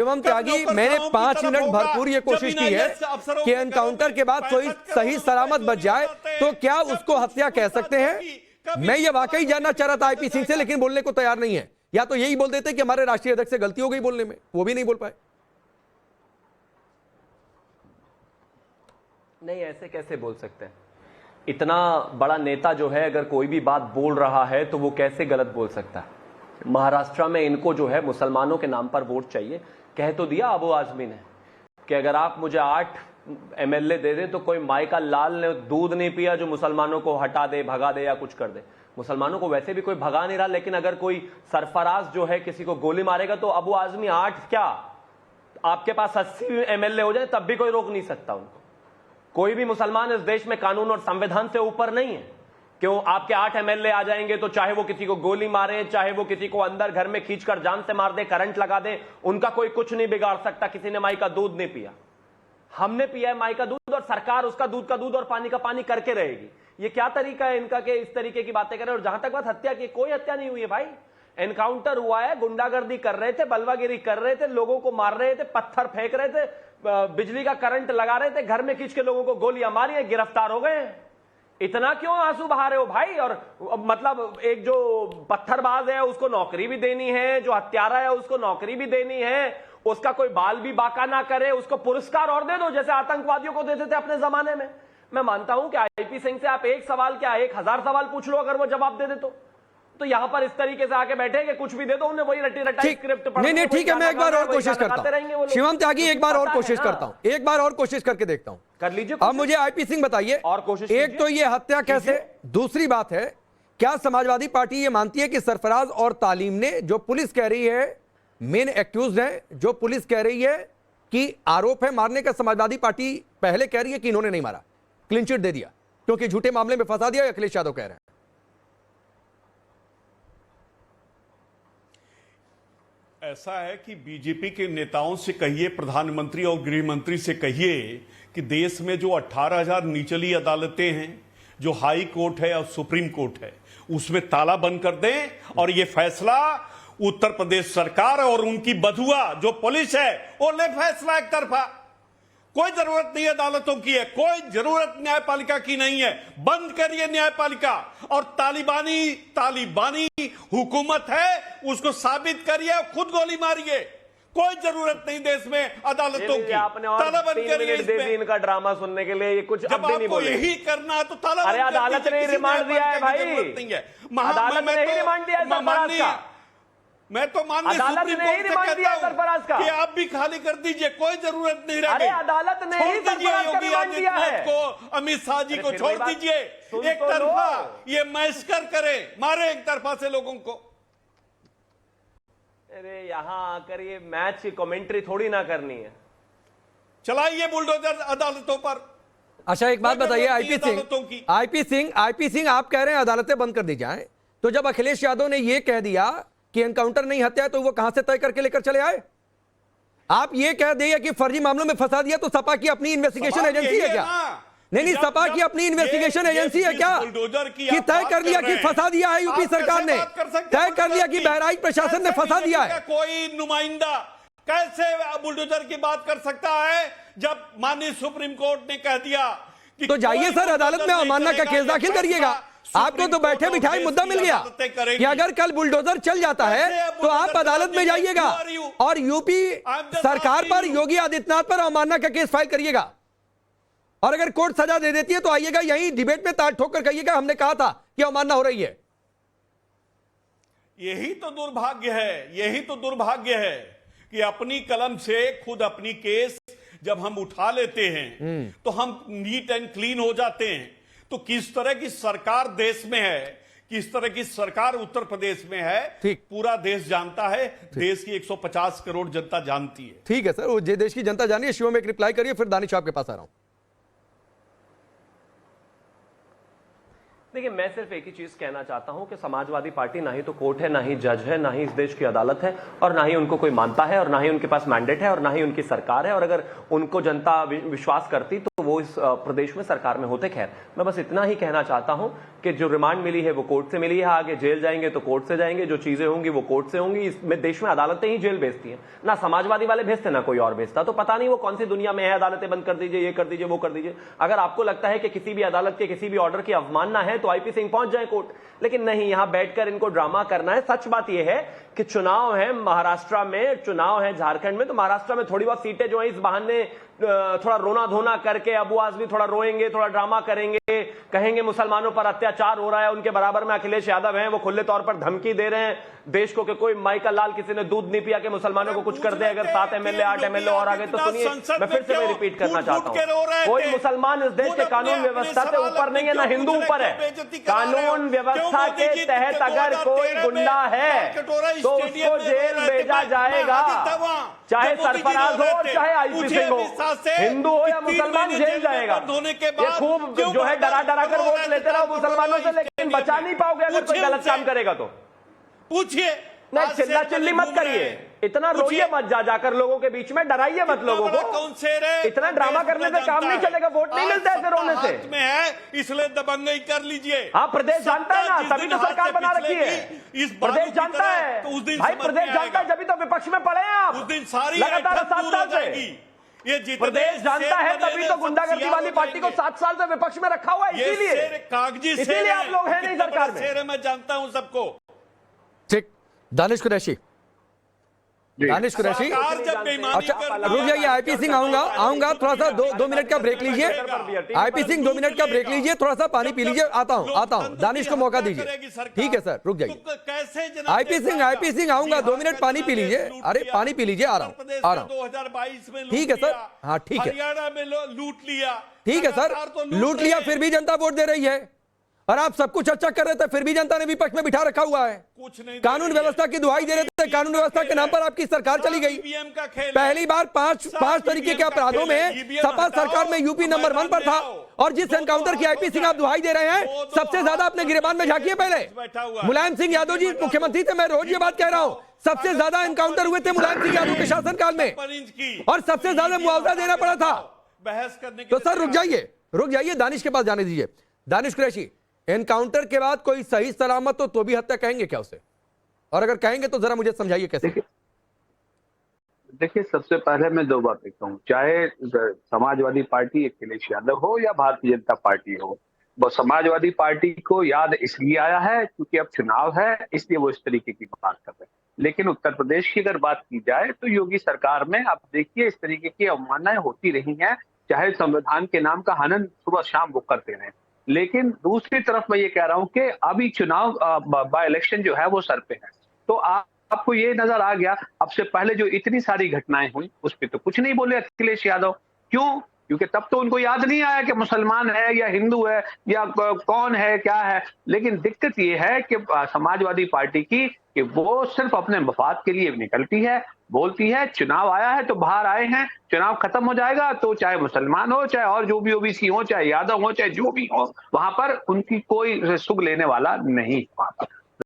शिवम त्यागी, मैंने 5 मिनट भरपूर ये कोशिश की है कि एनकाउंटर के बाद कोई सही सलामत बच जाए, तो क्या उसको हत्या कह सकते हैं? मैं ये वाकई जानना चाह रहा था आईपी सिंह से, लेकिन बोलने को तैयार नहीं है। या तो यही बोल देते कि हमारे राष्ट्रीय अध्यक्ष से गलती हो गई बोलने में, वो भी नहीं बोल पाए। नहीं, ऐसे कैसे बोल सकते हैं? इतना बड़ा नेता जो है, अगर कोई भी बात बोल रहा है तो वो कैसे गलत बोल सकता है? महाराष्ट्र में इनको जो है मुसलमानों के नाम पर वोट चाहिए। कह तो दिया अबू आजमी ने कि अगर आप मुझे 8 एमएलए दे दे तो कोई माई का लाल ने दूध नहीं पिया जो मुसलमानों को हटा दे, भगा दे या कुछ कर दे। मुसलमानों को वैसे भी कोई भगा नहीं रहा, लेकिन अगर कोई सरफराज जो है किसी को गोली मारेगा तो अबू आजमी 8 क्या, आपके पास 80 एमएलए हो जाए तब भी कोई रोक नहीं सकता उनको। कोई भी मुसलमान इस देश में कानून और संविधान से ऊपर नहीं है। क्यों आपके 8 एमएलए आ जाएंगे तो चाहे वो किसी को गोली मारे, चाहे वो किसी को अंदर घर में खींचकर जान से मार दे, करंट लगा दे, उनका कोई कुछ नहीं बिगाड़ सकता। किसी ने माई का दूध नहीं पिया, हमने पिया है माई का दूध, और सरकार उसका दूध का दूध और पानी का पानी करके रहेगी। ये क्या तरीका है इनका कि इस तरीके की बातें करें? और जहां तक बात हत्या की, कोई हत्या नहीं हुई है भाई। एनकाउंटर हुआ है, गुंडागर्दी कर रहे थे, बलवागिरी कर रहे थे, लोगों को मार रहे थे, पत्थर फेंक रहे थे, बिजली का करंट लगा रहे थे, घर में खींच के लोगों को गोलियां मारी है, गिरफ्तार हो गए। इतना क्यों आंसू बहा रहे हो भाई? और मतलब एक जो पत्थरबाज है उसको नौकरी भी देनी है, जो हत्यारा है उसको नौकरी भी देनी है, उसका कोई बाल भी बाका ना करे, उसको पुरस्कार और दे दो जैसे आतंकवादियों को देते थे अपने जमाने में। मैं मानता हूं कि आईपी सिंह से आप 1 सवाल क्या 1000 सवाल पूछ लो, अगर वो जवाब दे दे तो यहां पर इस तरीके से आके बैठे कि कुछ भी दे दो उन्हें, वही रटी रटाई स्क्रिप्ट पढ़। नहीं ठीक है, मैं एक बार और कोशिश करता हूं। शिवम त्यागी, एक बार और कोशिश करता हूं, एक बार और कोशिश करके देखता हूं, कर लीजिए। अब मुझे आईपी सिंह बताइए और कोशिश। एक तो ये हत्या कैसे, दूसरी बात है क्या समाजवादी पार्टी ये मानती है कि सरफराज और तालीम ने, जो पुलिस कह रही है मेन एक्यूज्ड है, जो पुलिस कह रही है कि आरोप है मारने का, समाजवादी पार्टी पहले कह रही है कि इन्होंने नहीं मारा, क्लीन चिट दे दिया क्योंकि झूठे मामले में फंसा दिया, अखिलेश यादव कह रहे हैं। ऐसा है कि बीजेपी के नेताओं से कहिए, प्रधानमंत्री और गृह मंत्री से कहिए कि देश में जो 18,000 निचली अदालतें हैं, जो हाई कोर्ट है और सुप्रीम कोर्ट है, उसमें ताला बंद कर दें और ये फैसला उत्तर प्रदेश सरकार और उनकी बधुआ जो पुलिस है वो ले फैसला एक तरफा। कोई जरूरत नहीं है अदालतों की, है कोई जरूरत न्यायपालिका की नहीं है। बंद करिए न्यायपालिका, और तालिबानी हुकूमत है उसको साबित करिए और खुद गोली मारिए। कोई जरूरत नहीं देश में अदालतों की। आपने और 3 मिनट दे दी इनका ड्रामा सुनने के लिए, ये कुछ अब भी नहीं बोले। यही करना है तो ताला अरे अदालत ने रिमांड दिया है भाई, अदालत ने ही रिमांड दिया है सरफराज का। मैं तो माननीय सुप्रीम कोर्ट से कहता हूं कि आप भी खाली कर दीजिए, कोई जरूरत नहीं रह गई। अदालत ने ही सरफराज का रिमांड दिया है को, अमित शाह जी को छोड़ दीजिए, एक तरफा ये मैस्कर करे, मारे एक तरफा से लोगों को। अरे यहां आकर ये मैच की कमेंट्री थोड़ी ना करनी है। चलाइए बुलडोजर अदालतों पर। अच्छा एक बात बताइए आईपी सिंह आप कह रहे हैं अदालतें बंद कर दी जाए, तो जब अखिलेश यादव ने यह कह दिया कि एनकाउंटर नहीं हत्या है तो वो कहां से तय करके लेकर चले आए? आप ये कह दिए कि फर्जी मामलों में फंसा दिया, तो सपा की अपनी इन्वेस्टिगेशन एजेंसी है क्या? नहीं, सपा की अपनी इन्वेस्टिगेशन एजेंसी है क्या कि तय कर लिया कि फंसा दिया है यूपी सरकार ने, तय कर लिया कि बहराइच प्रशासन ने फंसा दिया है? कोई नुमाइंदा कैसे बुलडोजर की बात कर सकता है जब माननीय सुप्रीम कोर्ट ने कह दिया कि तो जाइए सर अदालत में अवमानना का केस दाखिल करिएगा। आपको तो बैठे बिठाए मुद्दा मिल गया कि अगर कल बुलडोजर चल जाता है तो आप अदालत में जाइएगा और यूपी सरकार पर, योगी आदित्यनाथ पर अवमानना का केस फाइल करिएगा, और अगर कोर्ट सजा दे देती है तो आइएगा यही डिबेट में ताड़ ठोक कर कहिएगा हमने कहा था कि अवमानना हो रही है। यही तो दुर्भाग्य है कि अपनी कलम से खुद अपनी केस जब हम उठा लेते हैं तो हम नीट एंड क्लीन हो जाते हैं। तो किस तरह की सरकार देश में है, किस तरह की सरकार उत्तर प्रदेश में है, पूरा देश जानता है, देश की 150 करोड़ जनता जानती है। ठीक है सर, वो देश की जनता जानिए। शिवम एक रिप्लाई करिए, फिर दानिश आपके पास आ रहा हूं। देखिए, मैं सिर्फ एक ही चीज कहना चाहता हूं कि समाजवादी पार्टी ना ही तो कोर्ट है, ना ही जज है, ना ही इस देश की अदालत है, और ना ही उनको कोई मानता है, और ना ही उनके पास मैंडेट है, और ना ही उनकी सरकार है। और अगर उनको जनता विश्वास करती तो वो इस प्रदेश में सरकार में होते। खैर, मैं बस इतना ही कहना चाहता हूं कि जो रिमांड मिली है वो कोर्ट से मिली है, आगे जेल जाएंगे तो कोर्ट से जाएंगे, जो चीजें होंगी वो कोर्ट से होंगी। इसमें देश में अदालतें ही जेल भेजती हैं, ना समाजवादी वाले भेजते ना कोई और भेजता। तो पता नहीं वो कौन सी दुनिया में है, अदालतें बंद कर दीजिए, ये कर दीजिए, वो कर दीजिए। अगर आपको लगता है कि किसी भी अदालत के किसी भी ऑर्डर की अवमानना है तो आईपी सिंह पहुंच जाए कोर्ट, लेकिन नहीं, यहां बैठकर इनको ड्रामा करना है। सच बात यह है कि चुनाव है महाराष्ट्र में, चुनाव है झारखंड में, तो महाराष्ट्र में थोड़ी बहुत सीटें जो है इस बहाने थोड़ा रोना धोना करके अबू आजमी थोड़ा रोएंगे, थोड़ा ड्रामा करेंगे, कहेंगे मुसलमानों पर अत्याचार हो रहा है, उनके बराबर में अखिलेश यादव हैं, वो खुले तौर पर धमकी दे रहे हैं देश को कि कोई माई का लाल किसी ने दूध नहीं पिया कि मुसलमानों को कुछ कर दे अगर 7 एमएलए 8 एमएलए और आ गए तो। सुनिए, मैं फिर से रिपीट करना चाहता हूं, कोई मुसलमान इस देश के कानून व्यवस्था से ऊपर नहीं है, ना हिंदू ऊपर है। कानून व्यवस्था के तहत अगर कोई गुंडा है तो उसको जेल भेजा जाएगा, चाहे सरफराज हो चाहे आईपी सिंह हो, हिंदू हो या मुसलमान, जेल जाएगा। ये खूब जो है डरा डरा कर वोट लेते रहो मुसलमानों से, लेकिन बचा नहीं पाओगे अगर कोई गलत काम करेगा तो। पूछिए, नहीं, चिल्ला चिल्ली मत करिए, इतना रोइए मत, जाकर लोगों के बीच में डराइए मत लोगों को। इतना ड्रामा करने से काम नहीं चलेगा, वोट नहीं मिलता है रोने से। में है इसलिए दबंगई कर लीजिए। हाँ, प्रदेश जानता है ना, तभी तो सरकार बना रखी है। प्रदेश जानता है भाई, प्रदेश जानता है, जब तो विपक्ष में पड़े हैं आप उस दिन सारी लगातार 7 साल से। ये प्रदेश जानता है, तभी तो गुंडागर्दी वाली पार्टी को 7 साल से विपक्ष में रखा हुआ है, इसीलिए आप लोग हैं नहीं सरकार में। मैं जानता हूं सबको। ठीक, दानिश कुरैशी, दानिश कुरैशी, अच्छा रुक जाइए, आईपी सिंह आऊंगा थोड़ा सा 2 मिनट का ब्रेक लीजिए। आईपी सिंह 2 मिनट का ब्रेक लीजिए, थोड़ा सा पानी पी लीजिए, आता हूं, दानिश को मौका दीजिए। ठीक है सर, रुक जाइए। आईपी सिंह आऊंगा, 2 मिनट पानी पी लीजिए। अरे पानी पी लीजिए, आ रहा हूं। 2022 में ठीक है सर, हाँ ठीक है, हरियाणा में लूट लिया। ठीक है सर, लूट लिया, फिर भी जनता वोट दे रही है। और आप सब कुछ अच्छा कर रहे थे, फिर भी जनता ने विपक्ष में बिठा रखा हुआ है। कुछ नहीं, कानून व्यवस्था की दुहाई दे रहे थे, कानून व्यवस्था के नाम पर आपकी सरकार चली गई। पहली बार 5 तरीके के अपराधों में सपा सरकार में यूपी नंबर 1 पर था, और जिस एनकाउंटर की आईपी सिंह आप दुहाई दे रहे हैं, सबसे ज्यादा अपने गिरेबान में झांकिए। पहले मुलायम सिंह यादव जी मुख्यमंत्री थे, मैं रोज ये बात कह रहा हूं, सबसे ज्यादा एनकाउंटर हुए थे मुलायम सिंह यादव के शासनकाल में, और सबसे ज्यादा मुआवजा देना पड़ा था। बहस करने तो सर रुक जाइए, दानिश के पास जाने दीजिए। दानिश कुरैशी, एनकाउंटर के बाद कोई सही सलामत तो भी हत्या कहेंगे क्या उसे? और अगर कहेंगे तो जरा मुझे समझाइए कैसे। देखिए, सबसे पहले मैं 2 बातें कहूँ, चाहे समाजवादी पार्टी अखिलेश यादव हो या भारतीय जनता पार्टी हो, वो समाजवादी पार्टी को याद इसलिए आया है क्योंकि अब चुनाव है, इसलिए वो इस तरीके की बात कर रहे हैं। लेकिन उत्तर प्रदेश की अगर बात की जाए तो योगी सरकार में आप देखिए इस तरीके की अवमाननाएं होती रही हैं, चाहे संविधान के नाम का हनन सुबह शाम वो करते रहे। लेकिन दूसरी तरफ मैं ये कह रहा हूं कि अभी चुनाव बाय इलेक्शन जो है वो सर पे है, तो आपको ये नजर आ गया, अब से पहले जो इतनी सारी घटनाएं हुई उस पर तो कुछ नहीं बोले अखिलेश यादव। क्यों? क्योंकि तब तो उनको याद नहीं आया कि मुसलमान है या हिंदू है या कौन है क्या है। लेकिन दिक्कत ये है कि समाजवादी पार्टी की कि वो सिर्फ अपने मफाद के लिए निकलती है, बोलती है चुनाव आया है तो बाहर आए हैं, चुनाव खत्म हो जाएगा तो चाहे मुसलमान हो, चाहे और जो भी ओबीसी हो, चाहे यादव हो, चाहे जो भी हो, वहां पर उनकी कोई सुग लेने वाला नहीं वहां पर।